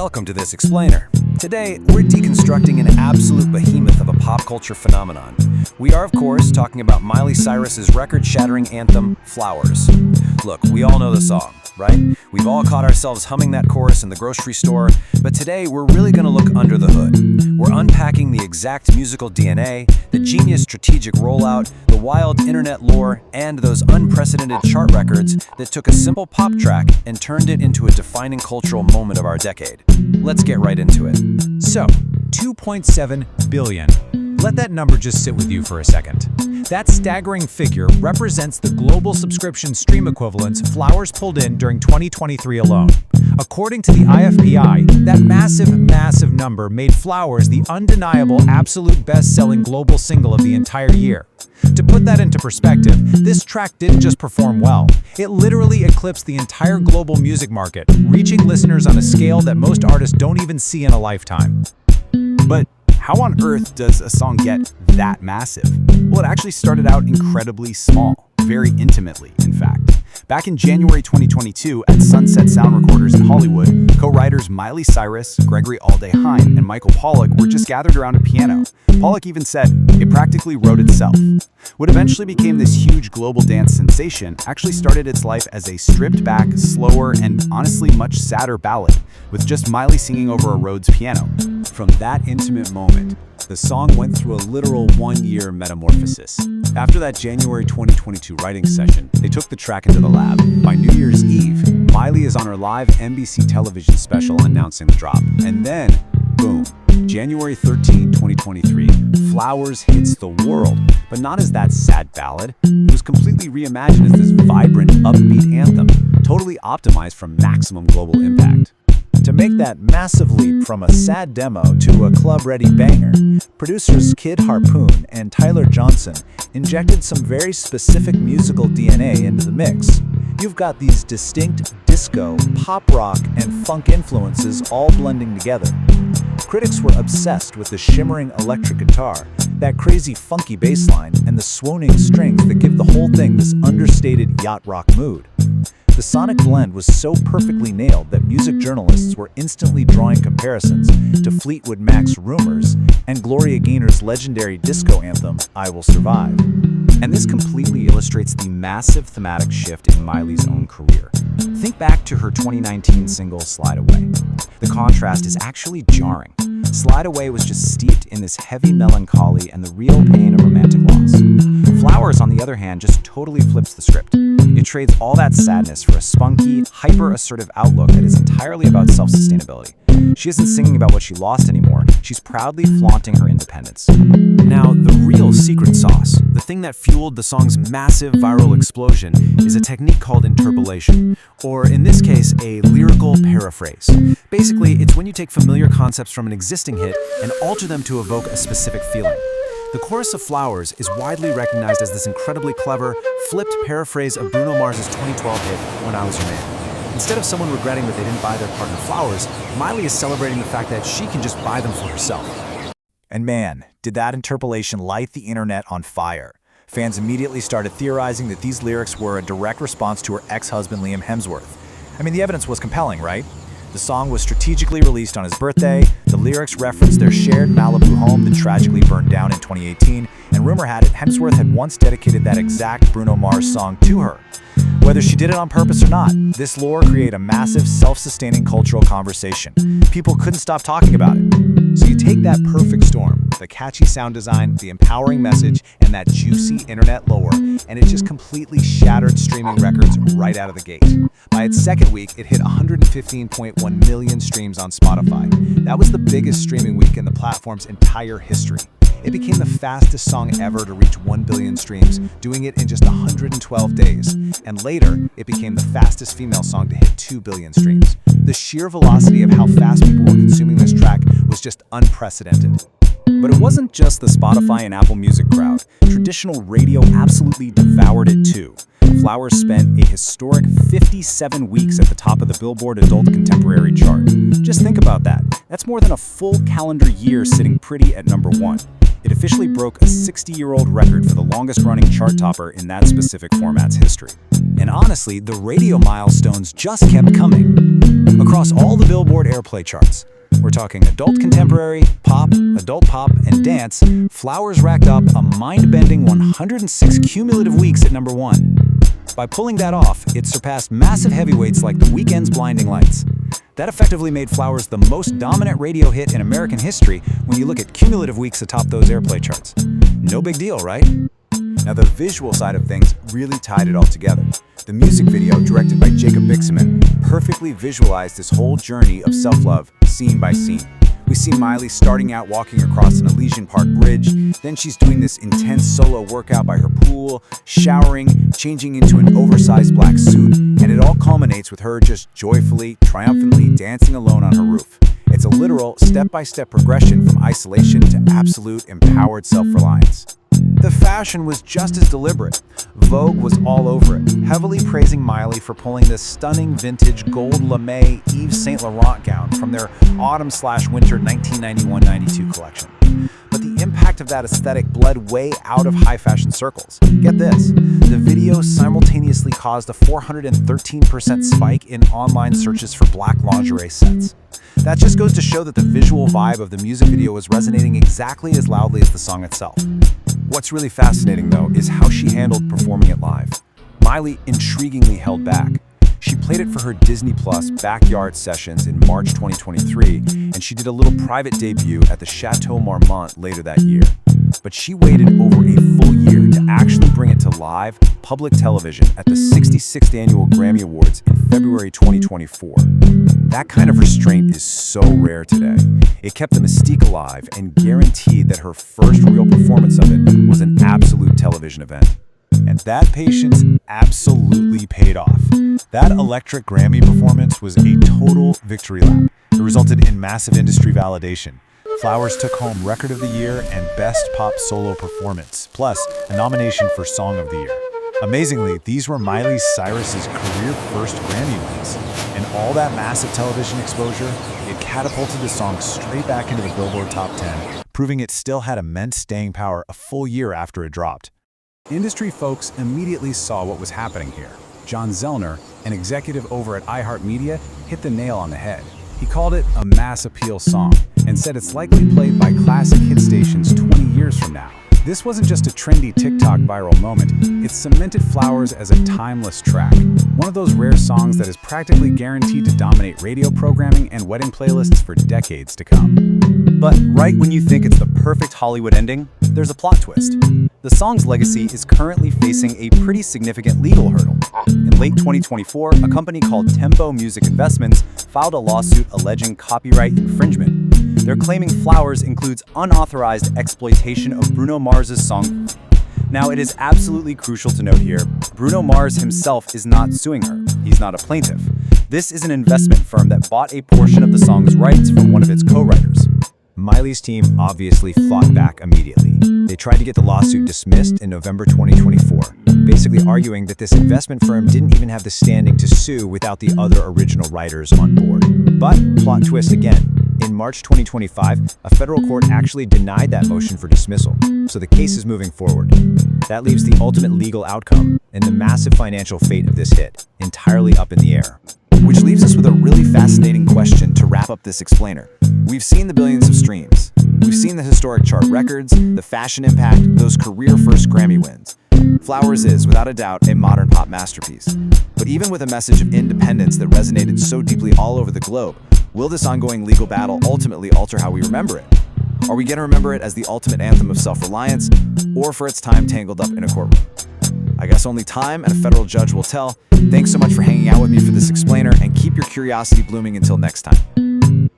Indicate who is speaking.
Speaker 1: Welcome to this explainer. Today, we're deconstructing an absolute behemoth of a pop culture phenomenon. We are, of course, talking about Miley Cyrus's record-shattering anthem, Flowers. Look, we all know the song, right? We've all caught ourselves humming that chorus in the grocery store, but today we're really going to look under the hood. We're unpacking the exact musical DNA, the genius strategic rollout, the wild internet lore, and those unprecedented chart records that took a simple pop track and turned it into a defining cultural moment of our decade. Let's get right into it.
Speaker 2: So, 2.7 billion. Let that number just sit with you for a second. That staggering figure represents the global subscription stream equivalents Flowers pulled in during 2023 alone. According to the IFPI, that massive number made Flowers the undeniable absolute best-selling global single of the entire year. To put that into perspective, this track didn't just perform well. It literally eclipsed the entire global music market, reaching listeners on a scale that most artists don't even see in a lifetime.
Speaker 3: But how on earth does a song get that massive? Well, it actually started out incredibly small, very intimately, in fact. Back in January 2022 at Sunset Sound Recorders in Hollywood, co-writers Miley Cyrus, Gregory Alday-Hine, and Michael Pollock were just gathered around a piano. Pollock even said, "It practically wrote itself." What eventually became this huge global dance sensation actually started its life as a stripped-back, slower, and honestly much sadder ballad, with just Miley singing over a Rhodes piano.
Speaker 1: From that intimate moment, the song went through a literal one-year metamorphosis. After that January 2022 writing session, they took the track into the lab. By New Year's Eve, Miley is on her live NBC television special announcing the drop. And then, boom, January 13, 2023, Flowers hits the world, but not as that sad ballad. It was completely reimagined as this vibrant, upbeat anthem, totally optimized for maximum global impact. To make that massive leap from a sad demo to a club-ready banger, producers Kid Harpoon and Tyler Johnson injected some very specific musical DNA into the mix. You've got these distinct disco, pop rock, and funk influences all blending together. Critics were obsessed with the shimmering electric guitar, that crazy funky bass line, and the swooning strings that give the whole thing this understated yacht rock mood. The sonic blend was so perfectly nailed that music journalists were instantly drawing comparisons to Fleetwood Mac's Rumors and Gloria Gaynor's legendary disco anthem, I Will Survive. And this completely illustrates the massive thematic shift in Miley's own career. Think back to her 2019 single, Slide Away. The contrast is actually jarring. Slide Away was just steeped in this heavy melancholy and the real pain of romantic loss. Flowers, on the other hand, just totally flips the script. It trades all that sadness for a spunky, hyper-assertive outlook that is entirely about self-sustainability. She isn't singing about what she lost anymore, she's proudly flaunting her independence. Now, the real secret sauce, the thing that fueled the song's massive viral explosion, is a technique called interpolation, or in this case, a lyrical paraphrase. Basically, it's when you take familiar concepts from an existing hit and alter them to evoke a specific feeling. The chorus of Flowers is widely recognized as this incredibly clever, flipped paraphrase of Bruno Mars's 2012 hit, When I Was Your Man. Instead of someone regretting that they didn't buy their partner flowers, Miley is celebrating the fact that she can just buy them for herself.
Speaker 4: And man, did that interpolation light the internet on fire. Fans immediately started theorizing that these lyrics were a direct response to her ex-husband Liam Hemsworth. I mean, the evidence was compelling, right? The song was strategically released on his birthday, the lyrics referenced their shared Malibu home that tragically burned down in 2018, and rumor had it Hemsworth had once dedicated that exact Bruno Mars song to her. Whether she did it on purpose or not, this lore created a massive, self-sustaining cultural conversation. People couldn't stop talking about it.
Speaker 1: So you take that perfect storm, the catchy sound design, the empowering message, and that juicy internet lore, and it just completely shattered streaming records right out of the gate. By its second week, it hit 115.1 million streams on Spotify. That was the biggest streaming week in the platform's entire history. It became the fastest song ever to reach 1 billion streams, doing it in just 112 days. And later, it became the fastest female song to hit 2 billion streams. The sheer velocity of how fast people were consuming this track was just unprecedented. But it wasn't just the Spotify and Apple Music crowd. Traditional radio absolutely devoured it too. Flowers spent a historic 57 weeks at the top of the Billboard Adult Contemporary chart. Just think about that. That's more than a full calendar year sitting pretty at #1. It officially broke a 60-year-old record for the longest-running chart topper in that specific format's history.
Speaker 2: And honestly, the radio milestones just kept coming. Across all the Billboard airplay charts, we're talking adult contemporary, pop, adult pop, and dance, Flowers racked up a mind-bending 106 cumulative weeks at number 1. By pulling that off, it surpassed massive heavyweights like The Weeknd's Blinding Lights. That effectively made Flowers the most dominant radio hit in American history when you look at cumulative weeks atop those airplay charts. No big deal, right?
Speaker 3: Now, the visual side of things really tied it all together. The music video, directed by Jacob Bixaman, perfectly visualized this whole journey of self-love, scene by scene. We see Miley starting out walking across an Elysian Park bridge, then she's doing this intense solo workout by her pool, showering, changing into an oversized black suit, and it all culminates with her just joyfully, triumphantly dancing alone on her roof. It's a literal, step-by-step progression from isolation to absolute, empowered self-reliance.
Speaker 4: The fashion was just as deliberate. Vogue was all over it, heavily praising Miley for pulling this stunning vintage gold lame Yves Saint Laurent gown from their autumn/winter 1991-92 collection. But the impact of that aesthetic bled way out of high fashion circles. Get this, the video simultaneously caused a 413% spike in online searches for black lingerie sets. That just goes to show that the visual vibe of the music video was resonating exactly as loudly as the song itself.
Speaker 1: What's really fascinating, though, is how she handled performing it live. Miley intriguingly held back. She played it for her Disney Plus Backyard Sessions in March 2023, and she did a little private debut at the Chateau Marmont later that year. But she waited over a full year to actually bring it to live, public television at the 66th Annual Grammy Awards in February 2024. That kind of restraint is so rare today. It kept the mystique alive and guaranteed that her first real performance of it was an absolute television event.
Speaker 4: And that patience absolutely paid off. That electric Grammy performance was a total victory lap. It resulted in massive industry validation. Flowers took home Record of the Year and Best Pop Solo Performance, plus a nomination for Song of the Year. Amazingly, these were Miley Cyrus's career first Grammy wins. And all that massive television exposure, it catapulted the song straight back into the Billboard Top 10, proving it still had immense staying power a full year after it dropped.
Speaker 1: Industry folks immediately saw what was happening here. John Zellner, an executive over at iHeartMedia, hit the nail on the head. He called it a mass appeal song and said it's likely played by classic hit stations 20 years from now. This wasn't just a trendy TikTok viral moment, it cemented Flowers as a timeless track. One of those rare songs that is practically guaranteed to dominate radio programming and wedding playlists for decades to come.
Speaker 5: But right when you think it's the perfect Hollywood ending, there's a plot twist. The song's legacy is currently facing a pretty significant legal hurdle. In late 2024, a company called Tempo Music Investments filed a lawsuit alleging copyright infringement. They're claiming Flowers includes unauthorized exploitation of Bruno Mars's song. Now, it is absolutely crucial to note here, Bruno Mars himself is not suing her. He's not a plaintiff. This is an investment firm that bought a portion of the song's rights from one of its co-writers.
Speaker 2: Miley's team obviously fought back immediately. They tried to get the lawsuit dismissed in November 2024, basically arguing that this investment firm didn't even have the standing to sue without the other original writers on board. But, plot twist again, in March 2025, a federal court actually denied that motion for dismissal, so the case is moving forward. That leaves the ultimate legal outcome and the massive financial fate of this hit entirely up in the air.
Speaker 3: Which leaves us with a really fascinating question to wrap up this explainer. We've seen the billions of streams. We've seen the historic chart records, the fashion impact, those career-first Grammy wins. Flowers is, without a doubt, a modern pop masterpiece. But even with a message of independence that resonated so deeply all over the globe, will this ongoing legal battle ultimately alter how we remember it? Are we going to remember it as the ultimate anthem of self-reliance, or for its time tangled up in a courtroom? I guess only time and a federal judge will tell. Thanks so much for hanging out with me for this explainer, and keep your curiosity blooming until next time.